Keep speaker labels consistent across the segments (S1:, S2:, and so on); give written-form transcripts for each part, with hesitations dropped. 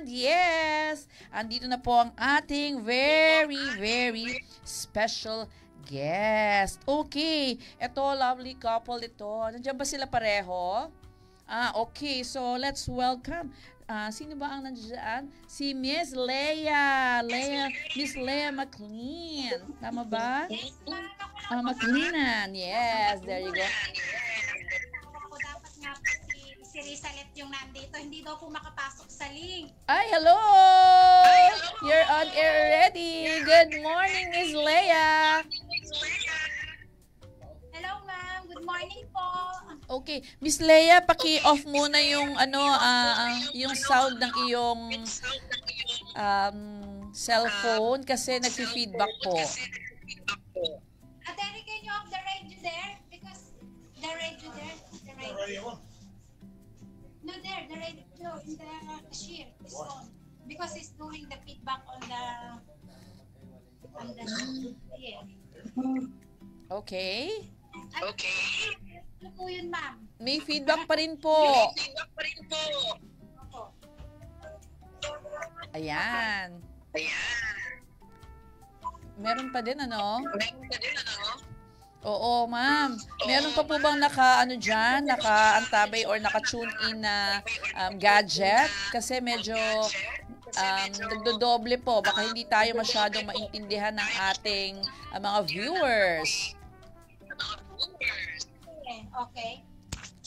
S1: And yes, andito na po ang ating very special guest. Okay, ito, lovely couple ito. Nandiyan ba sila pareho? Okay, so let's welcome. Sino ba ang nandiyan? Si Miss Leia. Miss Leia McLean. Tama ba? McLeanan. Yes, there you go.
S2: Ako dapat nga po si Rizalet yung nandito. Hindi daw po makapasok sa link.
S1: Ay, hello! You're on air already. Good morning, Miss Leia.
S2: Hello, ma'am. Good morning po.
S1: Okay, Miss Leia, paki-off muna yung yung sound ng iyong cellphone kasi nagfi-feedback po.
S2: Terry, can you off the radio there? Because the radio there, the radio. No, there, the radio in the cashier is on. Because it's doing the feedback on the yeah.
S1: Okay.
S2: Okay. Ano po yun, ma'am?
S1: May feedback pa rin po. Ayan. Meron pa din, ano? Oo, ma'am. Meron pa po bang naka-antabay or naka-tune in na gadget? Kasi medyo nagdodoble po. Baka hindi tayo masyadong maintindihan ng ating mga viewers.
S2: Okay.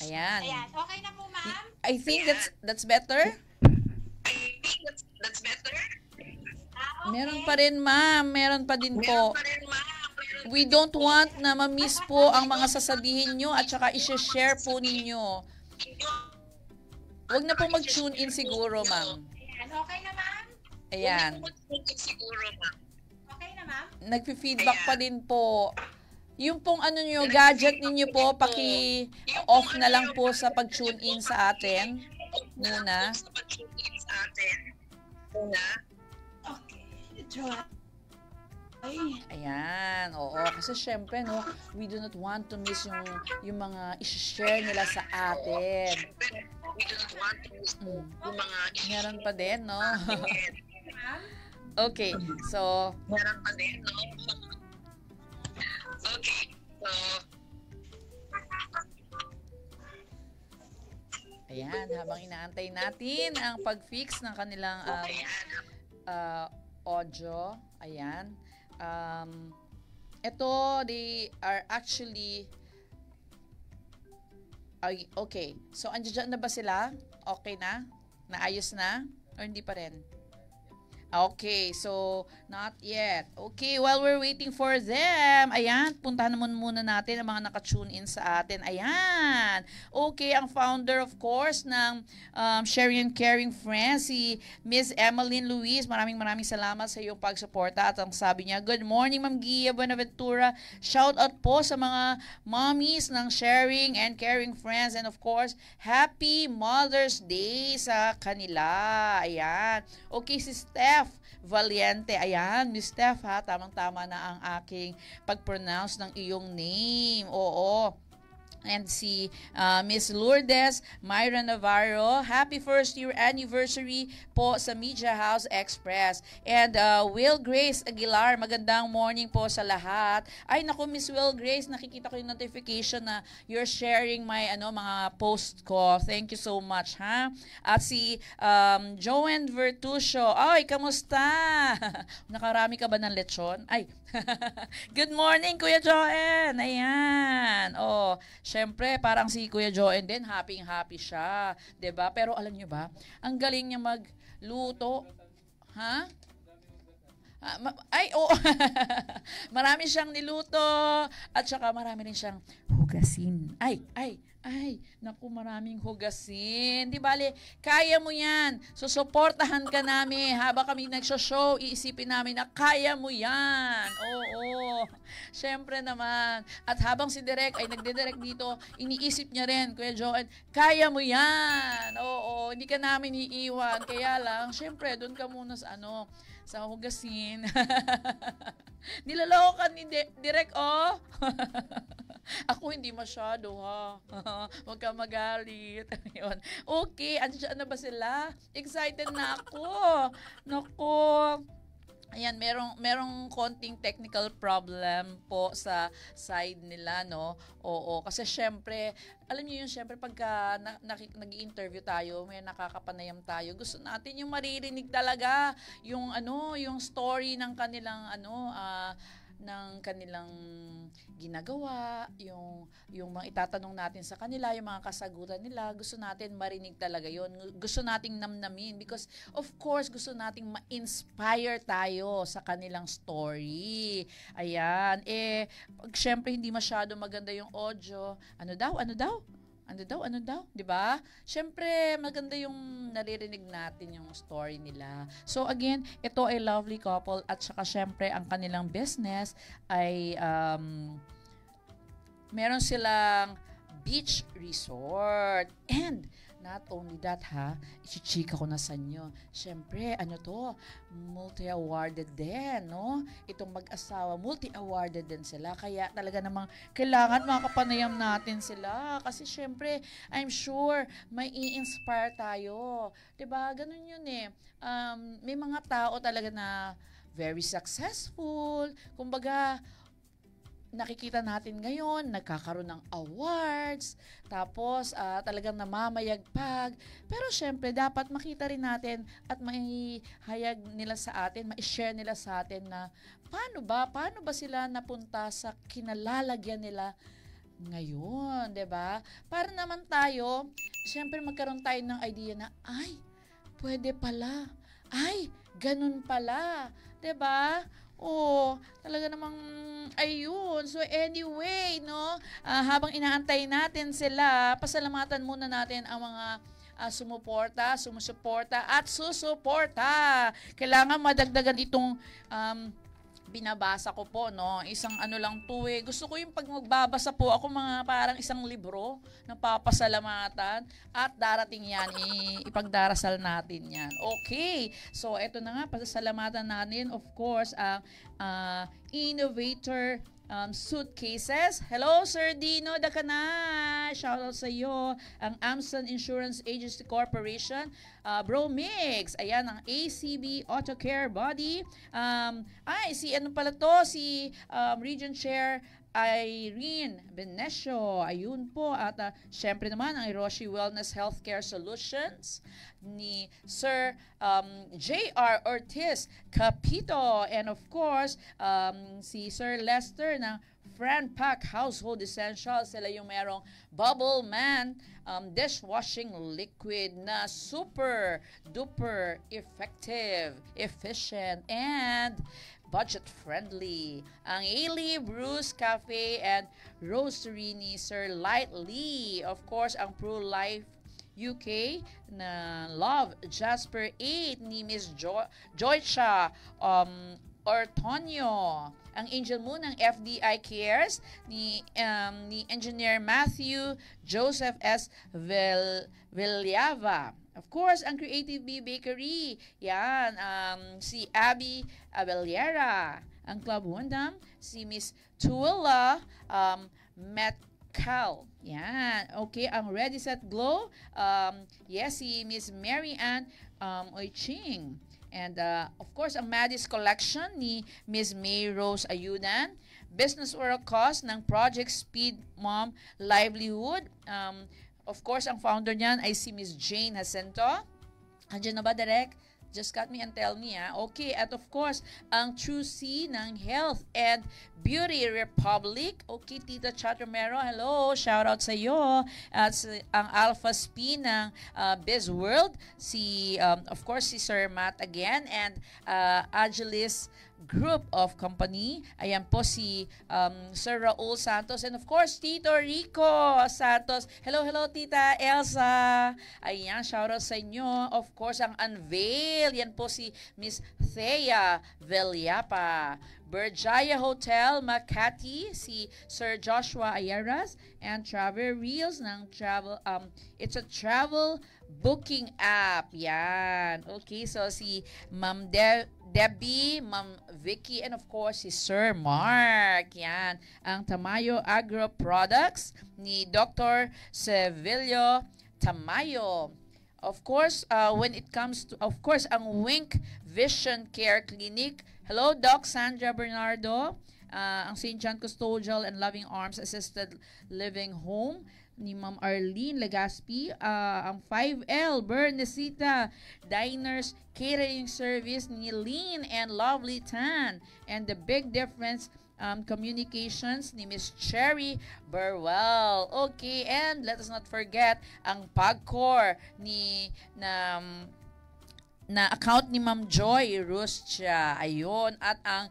S1: Ayan.
S2: Okay na po, ma'am?
S1: I think that's better.
S2: Okay.
S1: Meron pa rin, ma'am. Meron pa din po. We don't want na ma-miss po ang mga sasabihin nyo at saka i-share po ninyo. Huwag na po mag-tune in siguro, ma'am.
S2: Ayan. Okay na, ma'am?
S1: Ayan.
S2: Okay na, ma'am?
S1: Nagpi-feedback pa din po. Yung pong gadget ninyo po, paki-off na lang po sa pag-tune in sa atin. Muna. Ayan, oo. Kasi syempre, no, we do not want to miss yung mga i-share nila sa atin. Meron pa din, no? Okay, so... Ayan, habang inaantay natin ang pag-fix ng kanilang audio. Ayan. Ito, they are actually... Okay. So, andyan na ba sila? Okay na? Naayos na? O hindi pa rin? Okay, so not yet. Okay, while we're waiting for them, ayan, puntahan naman muna natin ang mga naka-tune in sa atin. Ayan. Okay, ang founder of course ng Sharing and Caring Friends, si Miss Emeline Luis. Maraming salamat sa iyong pagsuporta. At ang sabi niya, good morning Ma'am Gia Buenaventura. Shout out po sa mga mommies ng Sharing and Caring Friends. And of course, Happy Mother's Day sa kanila. Ayan. Okay, si Steph Valiente. Ayan, Miss Steph ha, tamang-tama na ang aking pag-pronounce ng iyong name. Oo. And si Miss Lourdes Myra Navarro, happy first year anniversary po sa Media House Express. And Will Grace Aguilar, magandang morning po sa lahat. Ay naku, Miss Will Grace, nakikita ko yung notification na you're sharing my mga post ko. Thank you so much, ha. At si Joanne Vertusio, ay kamusta? Nakarami ka ba ng lechon? Ay, good morning Kuya Joanne. Ayan. Oh, syempre, parang si Kuya Joanne din, happy siya. 'Di ba? Pero alam niyo ba, ang galing niya magluto. Ha? Marami siyang niluto at saka marami rin siyang hugasin. Naku, maraming hugasin. Di bale, kaya mo yan. So, suportahan ka namin. Habang kami nagsho-show, iisipin namin na kaya mo yan. Oo. Siyempre naman. At habang si Direk ay nagdidirect dito, iniisip niya rin, Kuya Joanne, kaya mo yan. Oo. Hindi ka namin iiwan. Kaya lang, siyempre, doon ka muna sa sa hugasin. Nilalokan ni Direk, oh. Ako hindi masyado, ha? Huwag ka magalit. Ayun. Okay, andyan na ba sila? Excited na ako. Naku. Ayan, merong konting technical problem po sa side nila, no? Oo, kasi syempre, alam niyo yun, syempre pagka nag-interview tayo, may nakakapanayam tayo, gusto natin yung maririnig talaga yung yung story ng kanilang ng kanilang ginagawa, yung mga itatanong natin sa kanila, yung mga kasagutan nila, gusto natin marinig talaga yon. Gusto nating namnamin because of course gusto nating ma-inspire tayo sa kanilang story. Ayan, pag syempre hindi masyado maganda yung audio, ano daw? 'Di ba? Syempre, maganda yung naririnig natin yung story nila. So again, ito ay lovely couple at saka syempre ang kanilang business ay meron silang beach resort. And not only that, ichichika ko na sa inyo. Syempre, multi-awarded din, no? Itong mag-asawa, multi-awarded din sila. Kaya talaga namang kailangan makapanayam natin sila. Kasi syempre, I'm sure, may i-inspire tayo. 'Di ba? Ganun yun eh. May mga tao talaga na very successful. Kumbaga, nakikita natin ngayon, nagkakaroon ng awards, tapos talagang namamayagpag. Pero syempre, dapat makita rin natin at maihayag nila sa atin, ma-share nila sa atin na paano ba sila napunta sa kinalalagyan nila ngayon, 'di ba? Para naman tayo, syempre magkaroon tayo ng idea na, ay, pwede pala. Ay, ganun pala. 'Di ba? Talaga namang ayun. So anyway, no, habang inaantay natin sila, pasalamatan muna natin ang mga sumusuporta at susuporta. Kailangan madagdagan itong binabasa ko po, no? Isang lang to eh. Gusto ko yung pag magbabasa po ako mga parang isang libro ng papasalamatan at darating yan, ipagdarasal natin yan. Okay. So, eto na nga, pasasalamatan natin, of course, ang Innovator Suitcases. Hello, Sir Dino Dacanay. Shoutout sa iyo. Ang Amson Insurance Agency Corporation. Bro Mix. Ayan, ang ACB Auto Care Body. Si Region Chair Irene Benesio. Ayun po. At syempre naman, ang Hiroshi Wellness Healthcare Solutions ni Sir J.R. Ortiz Capito. And of course, si Sir Lester ng Fran Pack Household Essentials. Sila yung merong Bubble Man dishwashing liquid na super duper effective, efficient, and budget-friendly. Ang Ailey Brews Cafe and Roastery ni Sir Lightly. Of course, ang Pro Life UK na Love Jasper 8 ni Miss Joycha Ortonio. Ang Angel Moon ng FDI Cares ni Engineer Matthew Joseph S. Villava. Of course, ang Creative Bee Bakery. Yan, si Abby Abellera. Ang Club Wundam, si Miss Tuwala Metcal. Yan. Okay, ang Ready Set Glow, yes, si Miss Mary Ann Oiching. And of course, ang Maddie's Collection ni Miss May Rose Ayudan. Business Oral Cost ng Project Speed Mom Livelihood. Of course, ang founder niyan ay si Miss Jane Jacinto. Andiyan na ba, Direk? Just cut me and tell me, Okay, at of course, ang True C ng Health and Beauty Republic. Okay, Tita Chat Romero, hello, shout out sa iyo. At ang Alpha Spin ng Biz World, of course, si Sir Matt again, and Agilis Group of Company. Ayan po si Sir Raul Santos, and of course, Tito Rico Santos. Hello, Tita Elsa. Ayan, shout out sa inyo. Of course, ang Unveil, yan po si Miss Thea Villapa. Berjaya Hotel, Makati, si Sir Joshua Ayaras, and Travel Reels ng Travel, it's a travel booking app. Yan. Okay, so si Ma'am Debbie, Ma'am Vicky, and of course si Sir Mark. Yan. Ang Tamayo Agro Products ni Dr. Sevilio Tamayo. Of course, when it comes to, of course, ang Wink Vision Care Clinic. Hello, Doc Sandra Bernardo. Ang St. John Custodial and Loving Arms Assisted Living Home ni Ma'am Arlene Legaspi. Ang 5L Bernesita Diners Catering Service ni Lean and Lovely Tan. And the Big Difference Communications ni Miss Cherry Burwell. Okay, and let us not forget ang Pagcor na account ni Ma'am Joy Rustia. Ayun. At ang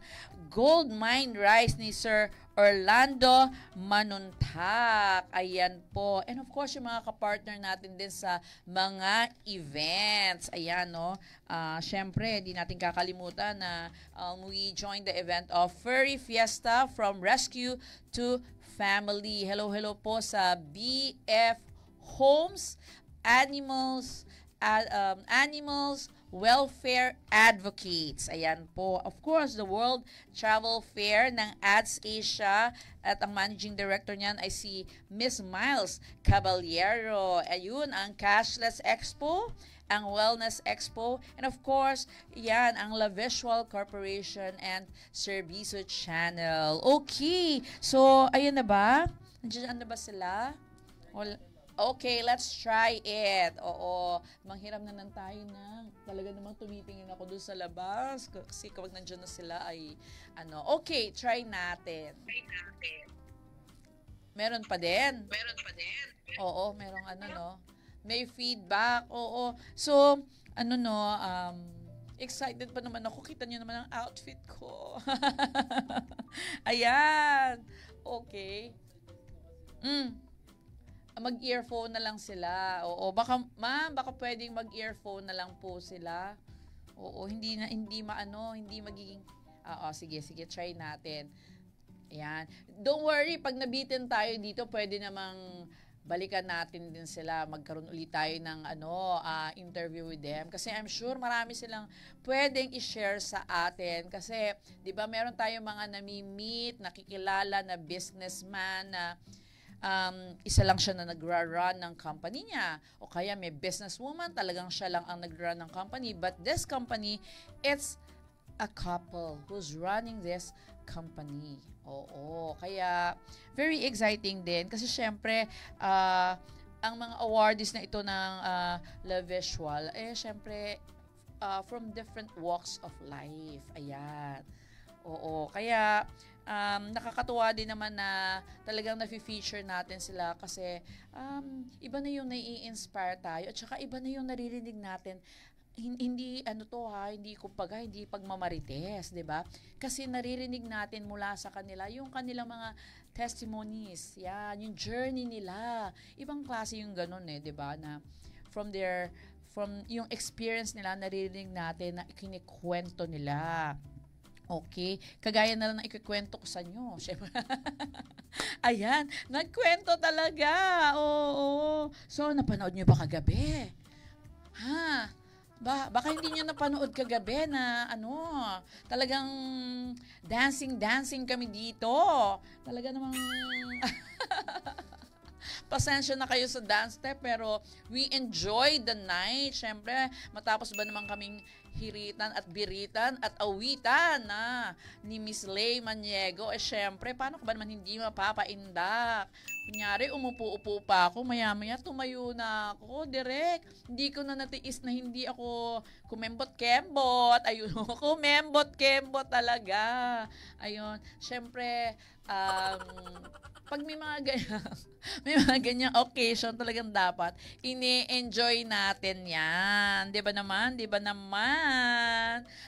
S1: Gold Mine Rice ni Sir Orlando Manuntak. Ayan po. And of course, yung mga kapartner natin din sa mga events. Ayan, no? Syempre, di natin kakalimutan na we joined the event of Furry Fiesta from Rescue to Family. Hello, hello po sa BF Homes, Animals Welfare Advocates. Ayan po. Of course, the World Travel Fair ng ADS Asia at ang managing director niyan ay si Miss Miles Caballero. Ayun, ang Cashless Expo, ang Wellness Expo, and of course, yan, ang La Visual Corporation and Servicio Channel. Okay, so, ayun na ba? Nandiyan na ba sila? Okay, let's try it. Oo, manghiram na lang tayo na. Talaga namang tumitingin ako doon sa labas. Kasi kapag nandiyan na sila ay, okay, try natin. Meron pa din? Oo, merong no? May feedback, oo. So, excited pa naman ako. Kita niyo naman ang outfit ko. Ayan. Okay. Mag-earphone na lang sila. Oo, baka pwedeng mag-earphone na lang po sila. Oo, hindi magiging sige, try natin. Ayan. Don't worry, pag nabitin tayo dito, pwede namang balikan natin din sila. Magkaroon ulit tayo ng interview with them. Kasi I'm sure marami silang pwedeng i-share sa atin. Kasi, di ba, meron tayong mga nami-meet, nakikilala na businessman na isa lang siya na nagra-run ng company niya. O kaya may businesswoman, talagang siya lang ang nagra-run ng company. But this company, it's a couple who's running this company. Oo. Kaya, very exciting din. Kasi syempre, ang mga awardees na ito ng La Visual, syempre, from different walks of life. Ayan. Oo. Kaya, nakakatuwa din naman na talagang na-feature natin sila kasi iba na yung nai-inspire tayo at saka iba na yung naririnig natin. Hindi hindi pagmamarites, 'di ba? Kasi naririnig natin mula sa kanila yung kanilang mga testimonies. Yan, yung journey nila. Ibang klase yung ganun 'di ba? Na from yung experience nila naririnig natin na ikinikwento nila. Okay. Kagaya na lang na ikikwento ko sa inyo. Ayan. Nagkwento talaga. Oo. So, napanood nyo ba kagabi? Ha? Baka hindi nyo napanood kagabi na talagang dancing kami dito. Talaga namang pasensya na kayo sa dance step pero we enjoyed the night. Syempre, matapos ba naman kaming hiritan at biritan at awitan na ni Miss Lay Maniego. Syempre, paano ko ba naman hindi mapapaindak? Kunyari, umupo-upo pa ako, maya-maya tumayo na ako, direct. Hindi ko na natiis na hindi ako kumembot-kembot. Ayun, kumembot-kembot talaga. Ayun, syempre, pag may mga ganyang occasion talagang dapat ini-enjoy natin yan. 'Di ba naman?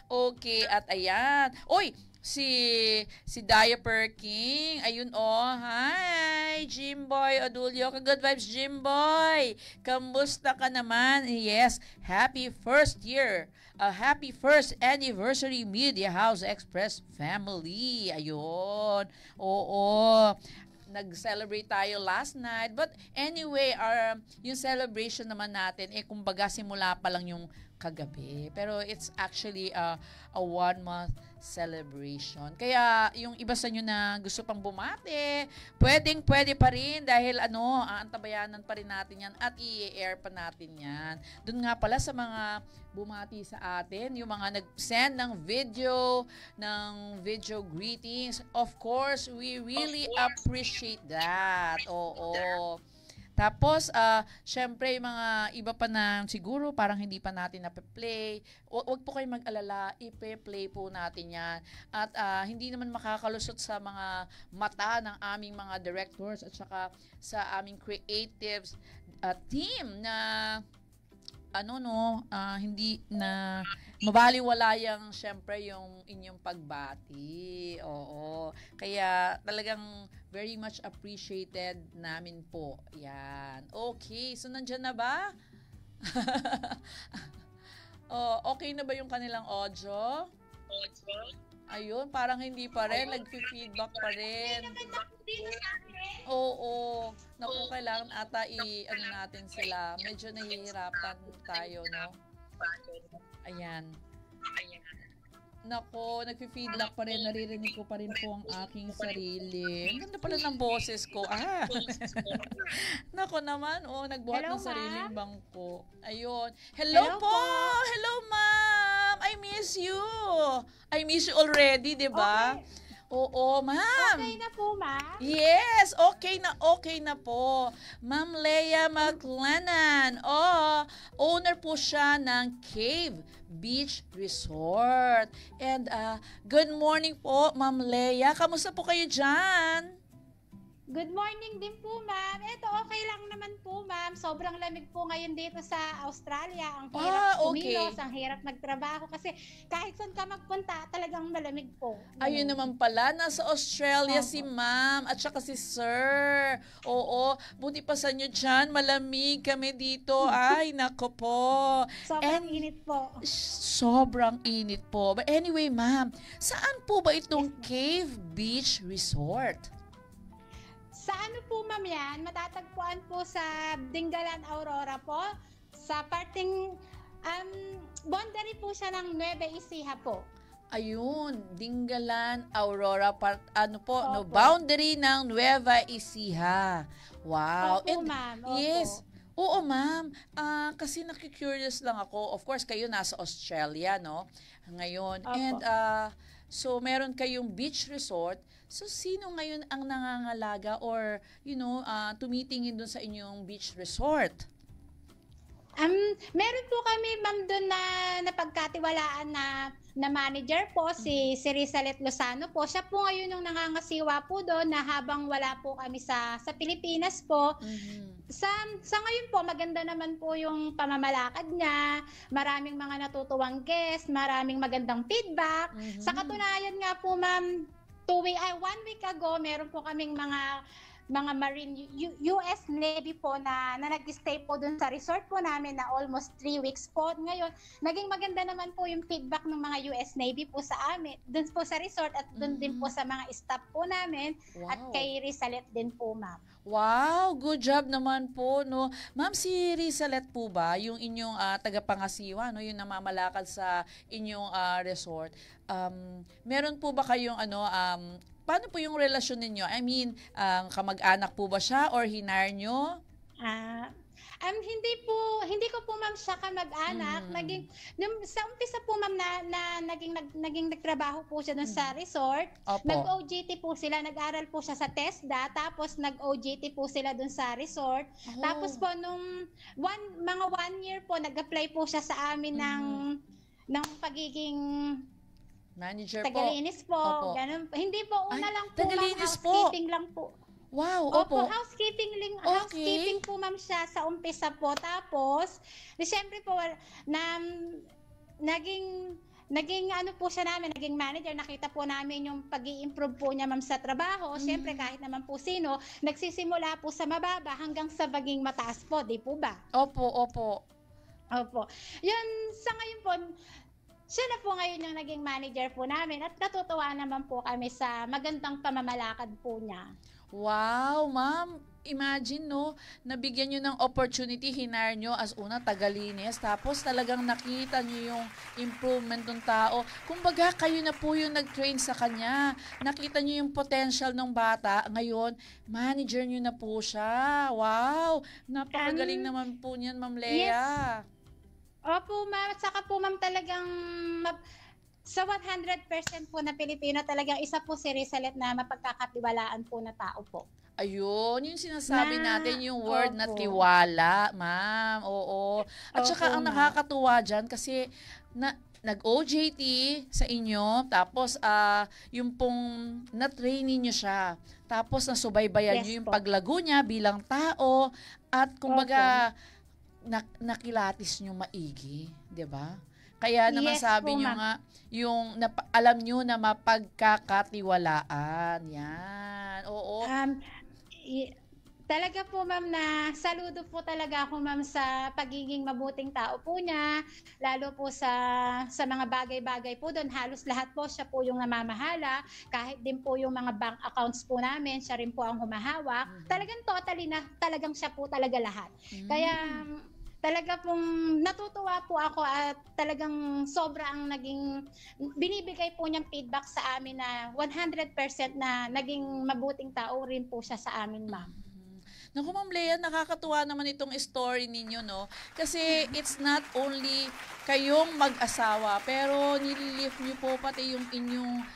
S1: Okay, at ayan. Oy, si Diaper King. Ayun hi, Jimboy Odulio. Good vibes, Jimboy. Kamusta ka naman? Yes, happy first year. Happy first anniversary Media House Express family. Ayun. Oo. nag-celebrate tayo last night. But anyway, yung celebration naman natin, kumbaga simula pa lang yung kagabi. Pero it's actually a 1-month celebration. Kaya yung iba sa inyo na gusto pang bumati, pwede pa rin dahil aantabayanan pa rin natin yan at i-air pa natin yan. Doon nga pala sa mga bumati sa atin, yung mga nag-send ng video greetings. Of course, we really appreciate that. Oo. Tapos, syempre, yung mga iba pa na siguro parang hindi pa natin na-play. Huwag po kayong mag-alala, i-play po natin yan. At hindi naman makakalusot sa mga mata ng aming mga directors at saka sa aming creatives team na hindi na mabaliwala yung syempre yung inyong pagbati. Oo. Kaya talagang very much appreciated namin po. Yan. Okay. So, nandyan na ba? Okay na ba yung kanilang audio? Ayun, parang hindi pa rin. Nag-feedback pa rin. Oo. Naku, kailangan ata natin sila. Medyo nahihirapan tayo, no? Ayan. Nako, nag-feedback pa rin. Naririnig ko pa rin po ang aking sarili. Ang ganda pala ng boses ko. Nako naman, nagbuhat ng sariling bangko. Ayun. Hello po! Hello, ma'am! I miss you! I miss you already, di ba? Okay. Oo, ma'am.
S2: Okay na po, ma'am?
S1: Yes, okay na po. Ma'am Leia McLennan. Owner po siya ng Cave Beach Resort. And good morning po, Ma'am Leia. Kamusta po kayo dyan?
S2: Good morning din po, ma'am. Ito, okay lang naman po, ma'am. Sobrang lamig po ngayon dito sa Australia. Ang hirap kumilos, ang hirap magtrabaho. Kasi kahit saan ka magpunta, talagang malamig po.
S1: Ayun naman pala, nasa Australia si ma'am at saka si sir. Oo, buti pa sa inyo dyan, malamig kami dito. Ay, nako po.
S2: Sobrang init po.
S1: Sobrang init po. But anyway, ma'am, saan po ba itong Cave Beach Resort?
S2: Sa ano po, ma'am, yan? Matatagpuan po sa Dingalan, Aurora po. Sa parting, boundary po siya ng Nueva Ecija po.
S1: Ayun, Dingalan, Aurora, boundary ng Nueva Ecija. Wow.
S2: Opo, ma'am. Opo.
S1: Yes. Oo, ma'am. Kasi nakikurious lang ako. Of course, kayo nasa Australia, no? Ngayon.
S2: Opo.
S1: And, so, meron kayong beach resort. So, sino ngayon ang nangangalaga or, tumitingin dun sa inyong beach resort?
S2: Meron po kami, ma'am, doon na napagkatiwalaan na manager po, si Rizalet Lozano po. Siya po ngayon yung nangangasiwa po doon na habang wala po kami sa Pilipinas po. Mm-hmm. Sa ngayon po, maganda naman po yung pamamalakad niya. Maraming mga natutuwang guests, maraming magandang feedback. Mm-hmm. Sa katunayan nga po, ma'am, 1 week ago, meron po kaming mga Marine, US Navy po na nag-stay po dun sa resort po namin na almost 3 weeks po. Ngayon, naging maganda naman po yung feedback ng mga US Navy po sa amin, dun po sa resort at dun din po sa mga staff po namin. Wow. At kay Rizalet din po, ma'am.
S1: Wow, good job naman po, no. Ma'am, si Rizalet po ba, yung inyong tagapangasiwa, no, yung namamalakad sa inyong resort, meron po ba kayong paano po yung relasyon ninyo? I mean, kamag-anak po ba siya or hinire nyo?
S2: Hindi ko po, ma'am, siya kamag-anak. Sa umpisa po, ma'am, na naging nagtrabaho po siya dun sa resort. Opo. Nag-OJT po sila, nag-aral po siya sa TESDA, tapos nag-OJT po sila dun sa resort. Oh. Tapos po, nung mga 1 year po, nag-apply po siya sa amin ng pagiging
S1: manager
S2: Tagalinis po.
S1: Opo.
S2: Ganun. Hindi po, una lang po,
S1: Tagalinis
S2: housekeeping lang po.
S1: Wow, opo.
S2: Housekeeping po, ma'am, siya sa umpisa po. Tapos, siyempre po, naging ano po siya namin, naging manager, nakita po namin yung pag-i-improve po niya, ma'am, sa trabaho. Siyempre, kahit naman po sino, nagsisimula po sa mababa hanggang sa maging mataas po, di po ba?
S1: Opo.
S2: Yun, sa ngayon po, siya na po ngayon yung naging manager po namin at natutuwa naman po kami sa magandang pamamalakad po niya.
S1: Wow, ma'am. Imagine, no, nabigyan nyo ng opportunity, hinar nyo as una, tagalinis, tapos talagang nakita nyo yung improvement ng tao. Kumbaga, kayo na po yung nag-train sa kanya. Nakita nyo yung potential ng bata. Ngayon, manager nyo na po siya. Wow! Napakagaling naman po niyan, Ma'am Lea.
S2: Yes. Opo, ma'am. At saka po, ma'am, talagang sa 100% po na Pilipino, talagang isa po si Rizalet na mapagkakatiwalaan po na tao po.
S1: Ayun, yung sinasabi natin, yung word na
S2: Opo.
S1: tiwala, ma'am. Oo. At saka
S2: Opo,
S1: ang
S2: ma'am.
S1: nakakatuwa dyan kasi nag-OJT sa inyo, tapos yung pong na-train niyo siya. Tapos nasubaybayan
S2: Yes
S1: niyo yung
S2: po.
S1: paglago niya bilang tao at kumbaga nakilatis niyo maigi, 'di ba? Kaya naman
S2: Yes
S1: sabi
S2: po,
S1: niyo
S2: ma'am.
S1: nga, yung alam niyo na mapagkakatiwalaan. Yan. Oo.
S2: Talaga po, ma'am, na saludo po talaga ako, ma'am, sa pagiging mabuting tao po niya, lalo po sa mga bagay-bagay po doon. Halos lahat po siya po yung namamahala, kahit din po yung mga bank accounts po namin, siya rin po ang humahawak. Talagang totally na, talagang siya po talaga lahat. Kaya talaga pong natutuwa po ako at talagang sobra ang naging binibigay po niyang feedback sa amin na 100% na naging mabuting tao rin po siya sa amin, ma'am.
S1: Naku, Ma'am Lea, nakakatuwa naman itong story ninyo, no? Kasi it's not only kayong mag-asawa, pero nililift niyo po pati yung inyong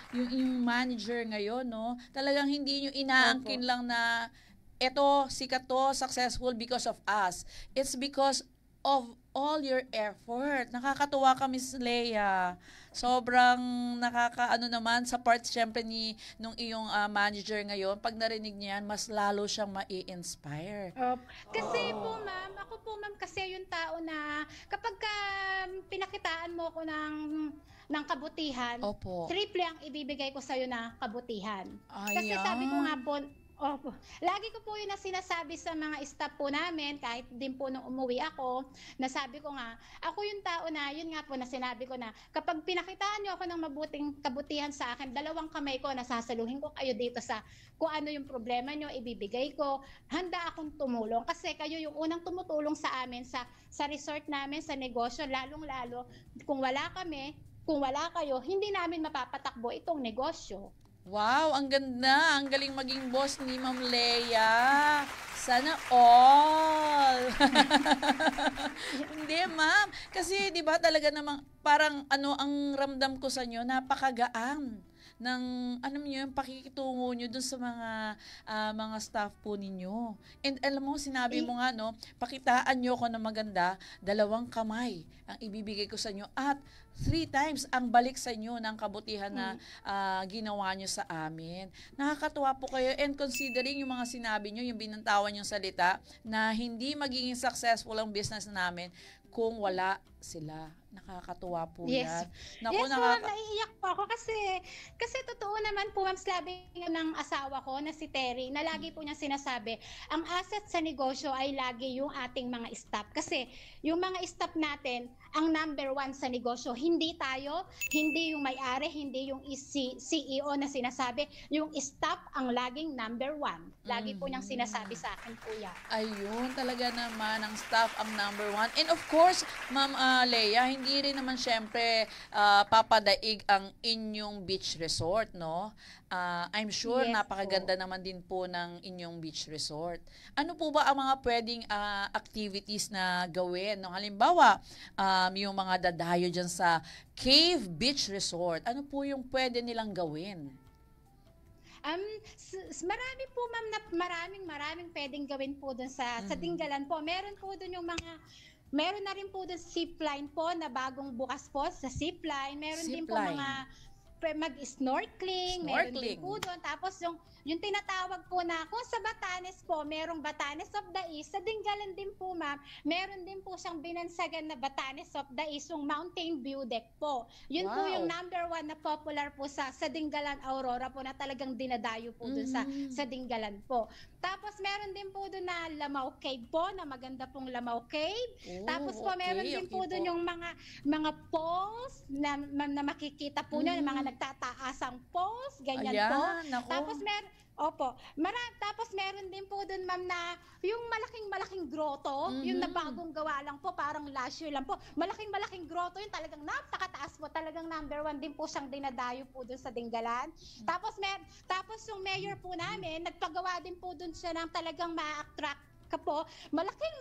S1: manager ngayon, no? Talagang hindi niyo inaangkin lang na eto, sikat to, successful because of us. It's because of all your effort. Nakakatuwa ka, Miss Lea. Sobrang nakakaano naman sa part syempre nung iyong manager ngayon. Pag narinig niya yan, mas lalo siyang mai-inspire.
S2: Kasi po, ma'am, ako po, ma'am, kasi yung tao na kapag pinakitaan mo ko ng kabutihan,
S1: Opo.
S2: triple ang ibibigay ko sa'yo na kabutihan. Kasi
S1: Ayan.
S2: sabi ko nga po, lagi ko po yun na sinasabi sa mga staff po namin, kahit din po nung umuwi ako, nasabi ko nga, ako yung tao na, yun nga po na sinabi ko na, kapag pinakitaan niyo ako ng mabuting kabutihan sa akin, dalawang kamay ko, nasasaluhin ko kayo dito sa kung ano yung problema niyo, ibibigay ko, handa akong tumulong. Kasi kayo yung unang tumutulong sa amin, sa resort namin, sa negosyo, lalong-lalo, kung wala kami, kung wala kayo, hindi namin mapapatakbo itong negosyo.
S1: Wow, ang ganda. Ang galing maging boss ni Ma'am Lea. Sana all. Hindi, ma'am. Kasi 'di ba talaga namang parang ang ramdam ko sa inyo, napakagaan ng niyo yung pakikitungo niyo dun sa mga staff po ninyo. And alam mo, sinabi mo nga, no, pakitaan niyo ako ng maganda, 2 kamay ang ibibigay ko sa inyo at 3 times ang balik sa inyo ng kabutihan na ginawa nyo sa amin. Nakakatuwa po kayo, and considering yung mga sinabi nyo, yung binantawan yung salita, na hindi magiging successful ang business namin kung wala sila. Nakakatuwa po yan. Naku,
S2: Yes, ma'am, naiiyak po ako kasi totoo naman po, ma'am, sabi ng asawa ko na si Terry, na lagi po niya sinasabi, ang asset sa negosyo ay lagi yung ating mga staff. Kasi yung mga staff natin, ang number 1 sa negosyo, hindi tayo, hindi yung may-ari, hindi yung CEO na sinasabi, yung staff ang laging number 1. Lagi po niyang sinasabi sa akin po yan.
S1: Ayun, talaga naman, ang staff ang number 1. And of course, Ma'am Lea, hindi rin naman syempre papadaig ang inyong beach resort, no? I'm sure
S2: Yes
S1: napakaganda naman din po ng inyong beach resort. Ano po ba ang mga pwedeng activities na gawin? No? Halimbawa, yung mga dadayo dyan sa Cave Beach Resort, ano po yung pwede nilang gawin?
S2: Marami po, ma'am, na maraming pwedeng gawin po dun sa Dingalan po. Meron po dun yung meron na rin po dun zipline po na bagong bukas po sa zipline. Meron din po mga mag-snorkeling, meron din po doon. Tapos yung tinatawag po na, kung sa Batanes po, merong Batanes of the East, sa Dingalan din po, ma'am, meron din po siyang binansagan na Batanes of the East, yung Mountain View Deck po. Yun po yung number 1 na popular po sa Dingalan Aurora po, na talagang dinadayo po doon sa Dingalan po. Tapos meron din po doon na Lamau Cave po, na maganda pong Lamau Cave. Tapos po meron din po doon yung mga falls na makikita po nyo, ng mga nagtataasang pose, ganyan po.
S1: Ayan, naku.
S2: Tapos meron din po dun, ma'am, na yung malaking-malaking grotto, yung na bagong gawa lang po, parang last year lang po. Malaking-malaking grotto, yung talagang napakataas po, talagang number 1 din po siyang dinadayo po dun sa Dingalan. Tapos yung mayor po namin, nagpagawa din po dun siya ng talagang ma-attract ka po, malaking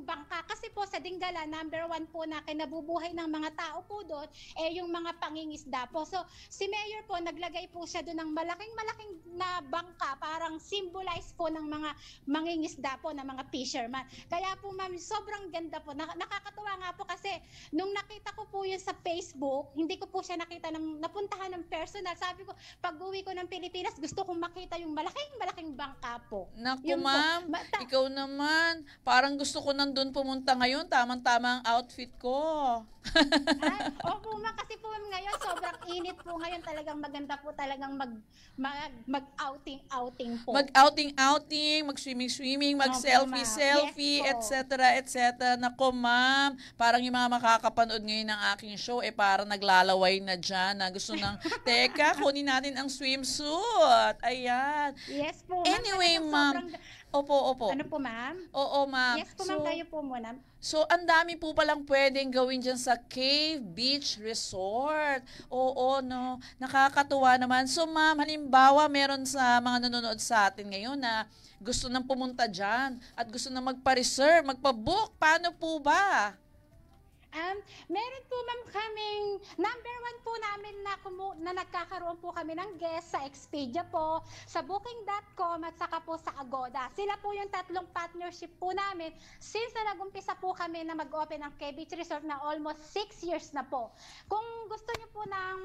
S2: bangka. Kasi po sa Dingalan, number 1 po na kinabubuhay ng mga tao po doon, yung mga pangingisda po. So, si Mayor po, naglagay po siya doon ng malaking na bangka, parang symbolize po ng mga mangingisda po, ng mga fisherman. Kaya po, ma'am, sobrang ganda po. Nakakatuwa nga po kasi, nung nakita ko po yun sa Facebook, hindi ko po siya napuntahan ng personal. Sabi ko, pag uwi ko ng Pilipinas, gusto kong makita yung malaking bangka po.
S1: Naku, ma'am, ikaw naman, parang gusto ko nandun pumunta ngayon, tamang-tama ang outfit ko.
S2: Opo, ma'am, kasi po ngayon, sobrang init po ngayon, talagang maganda po talagang mag-outing po.
S1: Mag-outing, mag-swimming, mag-selfie,
S2: yes,
S1: etc. Naku, ma'am, parang yung mga makakapanood ngayon ng aking show, parang naglalaway na dyan, na gusto ng, teka, kunin natin ang swimsuit. Ayan.
S2: Yes po, ma'am.
S1: Anyway, ma'am, Opo.
S2: Ano po, ma'am?
S1: Oo, ma'am.
S2: Yes po, ma'am. Kayo po muna.
S1: So, ang dami po palang pwedeng gawin dyan sa Cave Beach Resort. Oo, no. Nakakatuwa naman. So, ma'am, halimbawa, meron sa mga nanonood sa atin ngayon na gusto nang pumunta dyan at gusto nang magpa-reserve, magpa-book. Paano po ba?
S2: Meron po, ma'am, kaming number 1 po namin na nagkakaroon po kami ng guest sa Expedia po, sa Booking.com at saka po sa Agoda. Sila po yung tatlong partnership po namin since na nag-umpisa po kami na mag-open ng Cave Beach Resort na almost 6 years na po. Kung gusto niyo po ng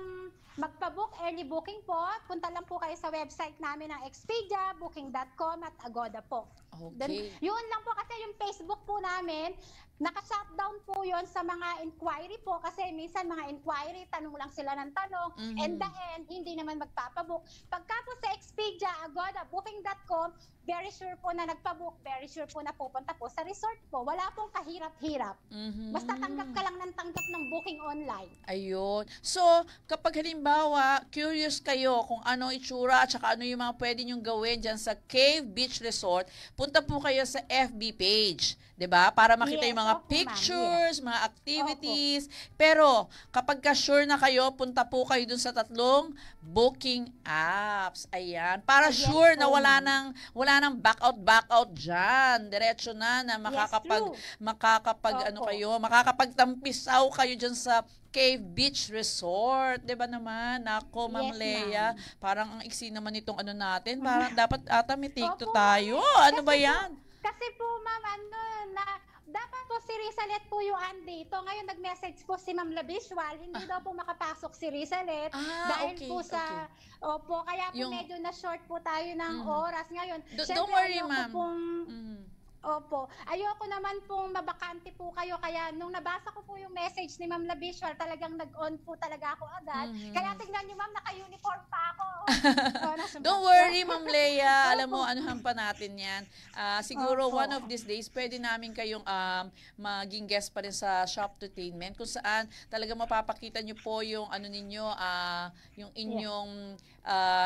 S2: magpa-book, early booking po, punta lang po kayo sa website namin ng Expedia, Booking.com at Agoda po.
S1: Okay.
S2: Then, yun lang po kasi yung Facebook po namin, naka-shutdown po yon sa mga inquiry po kasi minsan mga inquiry, tanong lang sila ng tanong, and the end, hindi naman magpapabook. Pagka po sa Expedia, Agoda, Booking.com, very sure po na nagpabook, very sure po na pupunta po sa resort po. Wala pong kahirap-hirap. Basta tanggap ka lang ng tanggap ng booking online.
S1: Ayun. So, kapag halimbawa, curious kayo kung ano itsura at saka ano yung mga pwede nyong gawin dyan sa Cave Beach Resort, punta po kayo sa FB page. 'Di ba? Para makita yung mga pictures, mga activities. Pero kapag ka-sure na kayo, punta po kayo dun sa tatlong booking apps. Ayan. Para sure na wala nang back-out diyan. Diretso na makakapagtampisaw kayo diyan sa Cave Beach Resort. 'Di ba naman? Nako, Ma'am Lea, parang ang iksi naman itong ano natin. Parang dapat ata may TikTok tayo. Ano ba 'yan?
S2: Kasi po, ma'am, dapat po si Rizalet po yung andito. Ngayon nag-message po si Ma'am Labisual, hindi daw po makapasok si Rizalet dahil po sa opo, kaya po medyo na short po tayo ng oras ngayon.
S1: Don't worry, ma'am.
S2: Opo. Ayoko naman pong mabakante po kayo. Kaya nung nabasa ko po yung message ni Ma'am Labisual, talagang nag-on po talaga ako agad. Kaya tingnan niyo, ma'am, naka-uniform pa ako.
S1: Don't worry, Ma'am Lea. Alam mo, anuhan pa natin yan. Siguro one of these days, pwede namin kayong maging guest pa rin sa Shoptotainment kung saan talagang mapapakita niyo po yung ano ninyo, yung inyong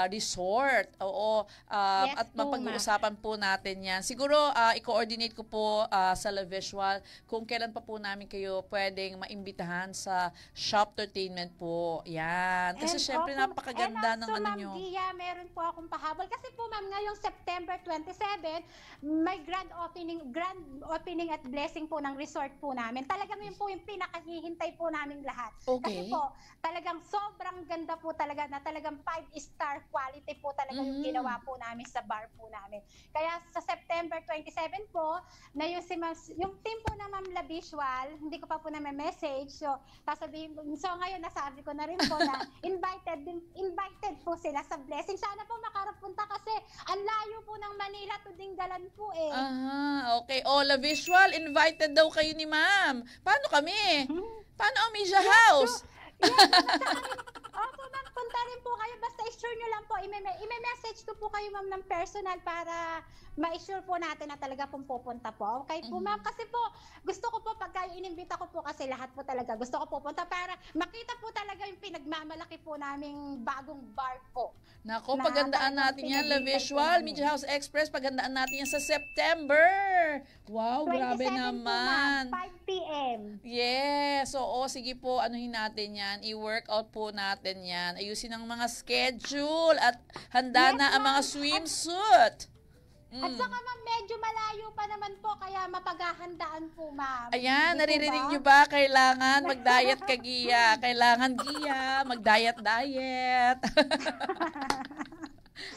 S1: resort. Oo. At mapag-uusapan po natin yan. Siguro, i-coordinate ko po sa La Visual kung kailan pa po namin kayo pwedeng maimbitahan sa Shoptotainment po. Yan. Kasi syempre napakaganda ng ano nyo.
S2: Ma'am Gia, meron po akong pahabol. Kasi po, ma'am, ngayong September 27, may grand opening at blessing po ng resort po namin. Talagang yun po yung pinakahihintay po namin lahat.
S1: Okay.
S2: Kasi po, talagang sobrang ganda po talaga na talagang 5-star quality po talaga yung ginawa po namin sa bar po namin. Kaya sa September 27 po, na yung team po na Ma'am Labisual, hindi ko pa po na-message. So ngayon nasabi ko na rin po na invited po sila sa blessing. Sana po makarapunta kasi ang layo po ng Manila to Dingalan po eh.
S1: Okay. La Visual, invited daw kayo ni Ma'am. Paano kami? Paano ang Media House?
S2: Opo, ma'am, punta rin po kayo. Basta i-sure nyo lang po. I-message ko po kayo, ma'am, ng personal para ma-assure po natin na talaga pong pupunta po. Okay po, ma'am? Kasi po, gusto ko po pagka inimbita ko po kasi lahat po talaga gusto ko pupunta para makita po talaga yung pagmamalaki po naming bagong bar po.
S1: Nako,
S2: Na
S1: pagandaan
S2: talagang
S1: natin yan, La
S2: pinag-hintay po
S1: Visual,
S2: namin.
S1: Media House Express, pagandaan natin yan sa September. Wow, grabe
S2: 27 po,
S1: naman.
S2: ma'am, 5 p.m.
S1: Yes, oo, sige po, anuhin natin yan, i-workout po natin yan, ayusin ang mga schedule at handa
S2: Yes,
S1: na ang mga
S2: ma'am.
S1: swimsuit.
S2: At saka ma'am, medyo malayo pa naman po, kaya mapaghahandaan po, ma'am.
S1: Ayan,
S2: Di po
S1: naririnig
S2: ba?
S1: nyo ba? Kailangan mag-diet ka, Gia. Kailangan, Gia, mag-diet-diet.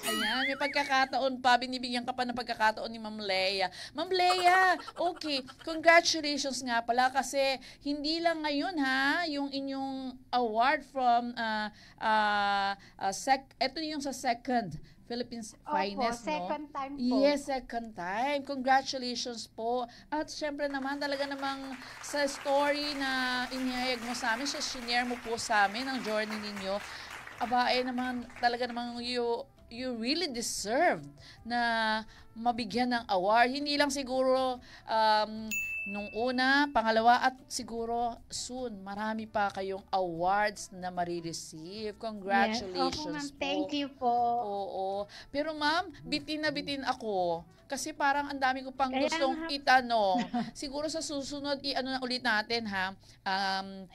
S1: Ayan, may pagkakataon pa, binibigyan ka pa ng pagkakataon ni Ma'am Leia. Ma'am Leia, okay, congratulations nga pala kasi hindi lang ngayon ha, yung inyong award from, ito yung sa second Philippines Finest, no?
S2: Second time po.
S1: Yes, second time. Congratulations po. At syempre naman, talaga namang sa story na inihayag mo sa amin, sinare mo po sa amin ang journey ninyo, naman, talaga namang you really deserve na mabigyan ng award. Hindi lang siguro nung una, pangalawa, at siguro soon, marami pa kayong awards na marireceive. Congratulations
S2: Yes, ma'am.
S1: po.
S2: Thank you po.
S1: Oo. Pero ma'am, bitin na bitin ako. Kasi parang ang dami ko pang
S2: Kaya
S1: gustong
S2: nga.
S1: itanong. Siguro sa susunod, na ulit natin ha.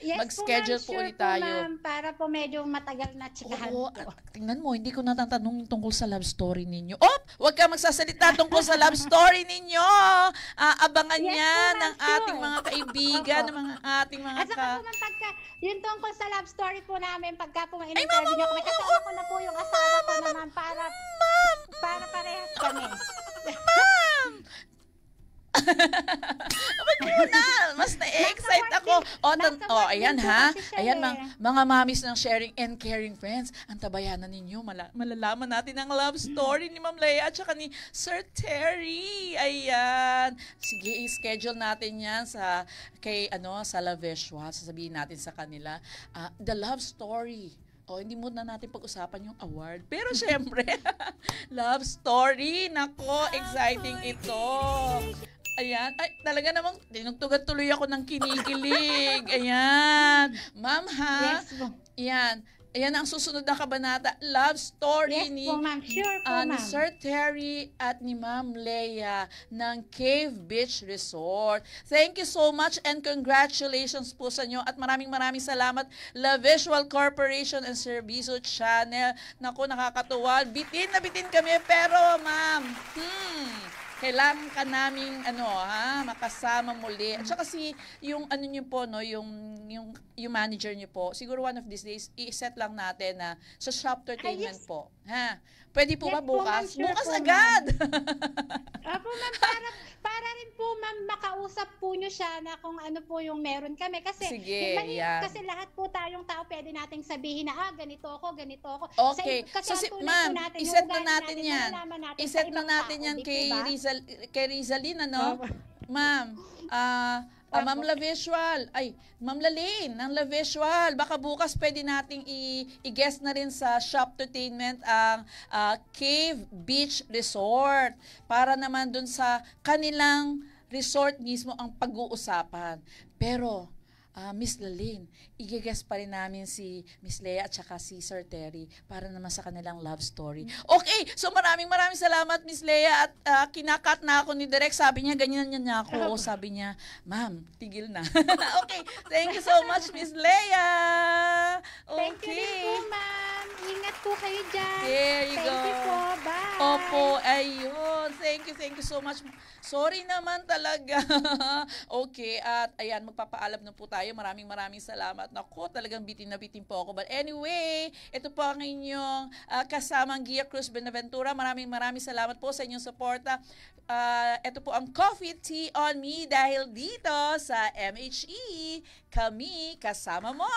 S2: Yes
S1: Mag-schedule po
S2: po, ma'am.
S1: ulit
S2: Sure po,
S1: tayo.
S2: ma'am. Para po medyo matagal na tsikahan
S1: Oo,
S2: po.
S1: tingnan mo, hindi ko natatanong yung tungkol sa love story ninyo. Oh, huwag ka magsasalita tungkol sa love story ninyo. Abangan
S2: Yes,
S1: yan
S2: po,
S1: ng
S2: ma'am,
S1: ating
S2: sure.
S1: mga kaibigan,
S2: Opo.
S1: ng mga ating mga
S2: At saka po, ma'am, pagka, yung tungkol sa love story po namin, pagka po in-interview niyo kami, kasama ko na po yung asawa ko naman para parehas kami.
S1: Wag muna, mas na-excite ako. Ayan ha. Ayan, mga mamis ng sharing and caring friends. Ang tabayanan ninyo, malalaman natin ang love story ni Ma'am Leia at saka ni Sir Terry. Ayan. Sige, i-schedule natin yan sa La Visual. Sasabihin natin sa kanila, the love story. Hindi muna natin pag-usapan yung award. Pero syempre, love story. Nako, exciting ito. Ayan. Ay, talaga namang tinugtugan tuloy ako ng kinikilig. Ayan. Ma'am ha.
S2: Yes po.
S1: Ayan. Ayan ang susunod na kabanata. Love story
S2: Yes
S1: ni
S2: po, ma'am. Sure po,
S1: ni
S2: ma'am.
S1: Sir Terry at ni Ma'am Leia ng Cave Beach Resort. Thank you so much and congratulations po sa inyo at maraming salamat La Visual Corporation and Servizo Channel. Naku, nakakatuwa. Bitin na bitin kami pero ma'am, kailangan ka naming makasama muli. At saka yung niyo po yung manager niyo po, siguro one of these days i-set lang natin na sa shop entertainment
S2: yes.
S1: po. Ha? Pwede po
S2: Yes
S1: ba
S2: po,
S1: bukas?
S2: ma'am. Sure
S1: Bukas
S2: po,
S1: agad.
S2: Opo, ma'am, para rin po, ma'am, makausap po nyo siya na kung ano po yung meron kami. Kasi,
S1: Sige,
S2: mahirap
S1: yan.
S2: kasi lahat po tayong tao pwede nating sabihin na, ganito ako, ganito ako.
S1: Okay.
S2: Kasi
S1: So,
S2: ang tunay
S1: ma'am,
S2: po natin, yung
S1: iset na
S2: ugali
S1: natin yan.
S2: malalaman natin sa
S1: Iset na
S2: ibang
S1: natin
S2: tao,
S1: yan
S2: di po
S1: kay
S2: ba?
S1: Rizalin, ano?
S2: Opo.
S1: Ma'am, Ma'am La Visual, Ma'am Lalaine ng La Visual, baka bukas pwede nating i-guest na rin sa Shop Entertainment ang Cave Beach Resort para naman dun sa kanilang resort mismo ang pag-uusapan. Pero, Miss Lalaine, i-guest pa rin namin si Miss Leia at saka si Sir Terry para naman sa kanilang love story. Okay, so maraming salamat Miss Leia at kinakat na ako ni Direk. Sabi niya, ganyan niya ako. Sabi niya, ma'am, tigil na. Okay, thank you so much Miss Leia. Okay.
S2: Thank you din po, ma'am. Ingat po kayo dyan.
S1: There you go.
S2: Thank you po. Bye.
S1: Opo, ayun. Thank you so much. Sorry naman talaga. Okay, at ayan, magpapaalam na po tayo. Maraming salamat. Naku, talagang bitin na bitin po ako. But anyway, ito po ang inyong kasamang Gia Cruz Benaventura. Maraming salamat po sa inyong suporta. Ito po ang Coffee Tea on Me dahil dito sa MHE, kami kasama mo.